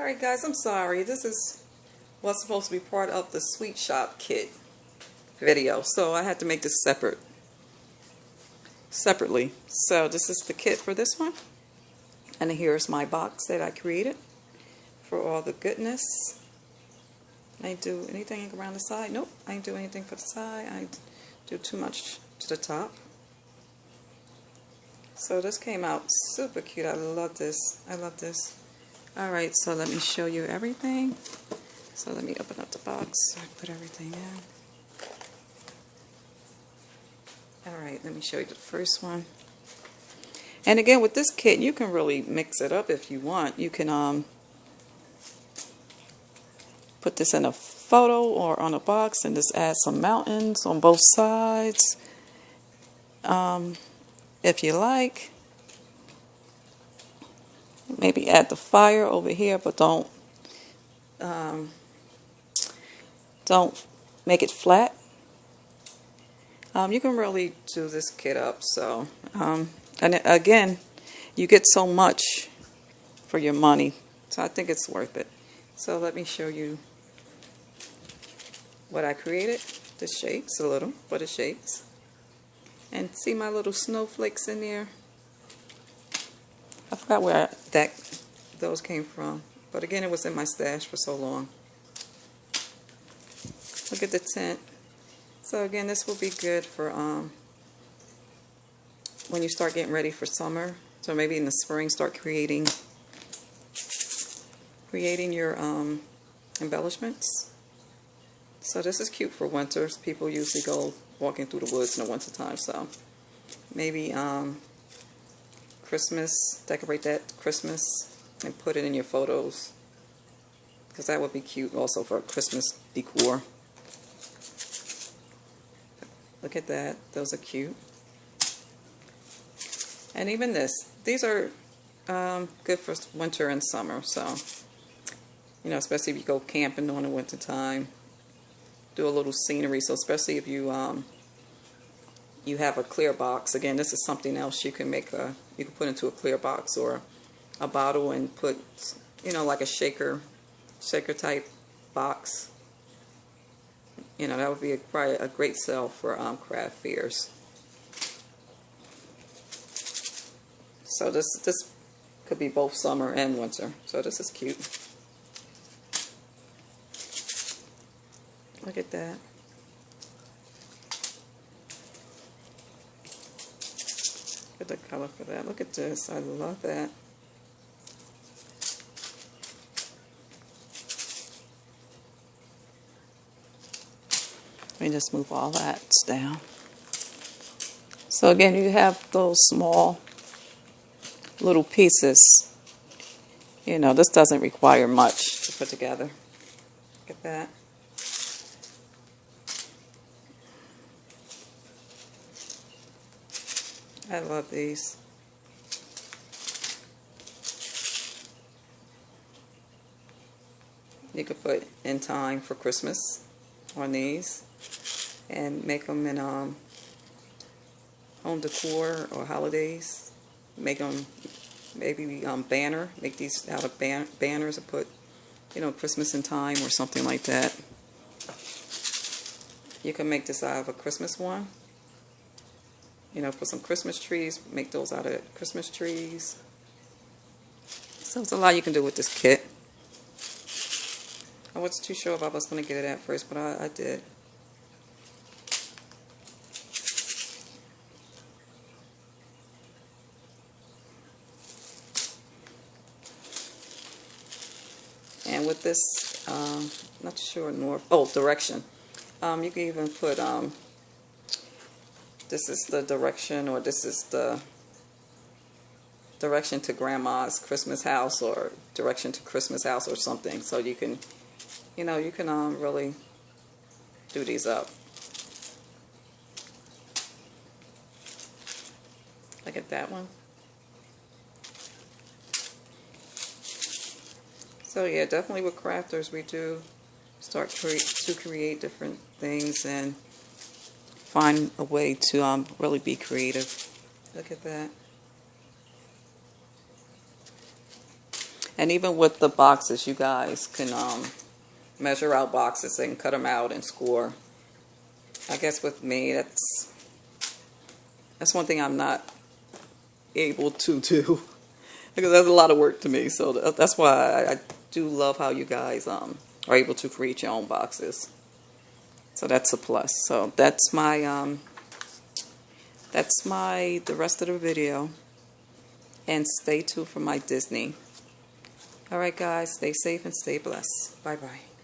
Alright guys, I'm sorry. This is what's supposed to be part of the Sweet Shop kit video. So I had to make this separately. So this is the kit for this one. And here's my box that I created for all the goodness. I ain't do anything around the side. Nope, I ain't do anything for the side. I ain't do too much to the top. So this came out super cute. I love this. I love this. Alright, so let me show you everything. So let me open up the box so I put everything in. Alright, let me show you the first one. And again, with this kit, you can really mix it up if you want. You can put this in a photo or on a box and just add some mountains on both sides. If you like. Maybe add the fire over here, but don't make it flat. You can really do this kit up. So, and again, you get so much for your money. So I think it's worth it. So let me show you what I created. The shapes a little, for the shapes. And see my little snowflakes in there? I forgot where those came from. But again, it was in my stash for so long. Look at the tint. So again, this will be good for when you start getting ready for summer. So maybe in the spring, start creating your embellishments. So this is cute for winters. People usually go walking through the woods in the winter time. So maybe Christmas, decorate that Christmas and put it in your photos, because that would be cute also for Christmas decor. Look at that, those are cute. And even these are good for winter and summer. So, you know, especially if you go camping during the winter time, do a little scenery. So especially if you you have a clear box. Again, this is something else you can make you can put into a clear box or a bottle and put, you know, like a shaker type box. You know, that would be probably a great sell for craft fairs. So this could be both summer and winter. So this is cute. Look at that. Look at the color for that. Look at this. I love that. Let me just move all that down. So again, you have those small little pieces. You know, this doesn't require much to put together. Look at that. I love these. You could put in time for Christmas on these and make them in home decor or holidays. Make them maybe banner. Make these out of banners and put, you know, Christmas in time or something like that. You can make this out of a Christmas one. You know, put some Christmas trees, make those out of Christmas trees. So there's a lot you can do with this kit. I wasn't too sure if I was going to get it at first, but I did. And with this, not sure, direction. You can even put, this is the direction, or this is the direction to Grandma's Christmas house, or direction to Christmas house, or something. So you can, you know, you can really do these up. Look at that one. So yeah, definitely with crafters, we do start to create different things and find a way to really be creative. Look at that. And even with the boxes, you guys can measure out boxes and cut them out and score. I guess with me, that's one thing I'm not able to do because that's a lot of work to me. So that's why I do love how you guys are able to create your own boxes. So that's a plus. So that's the rest of the video. And stay tuned for my Disney. Alright guys, stay safe and stay blessed. Bye bye.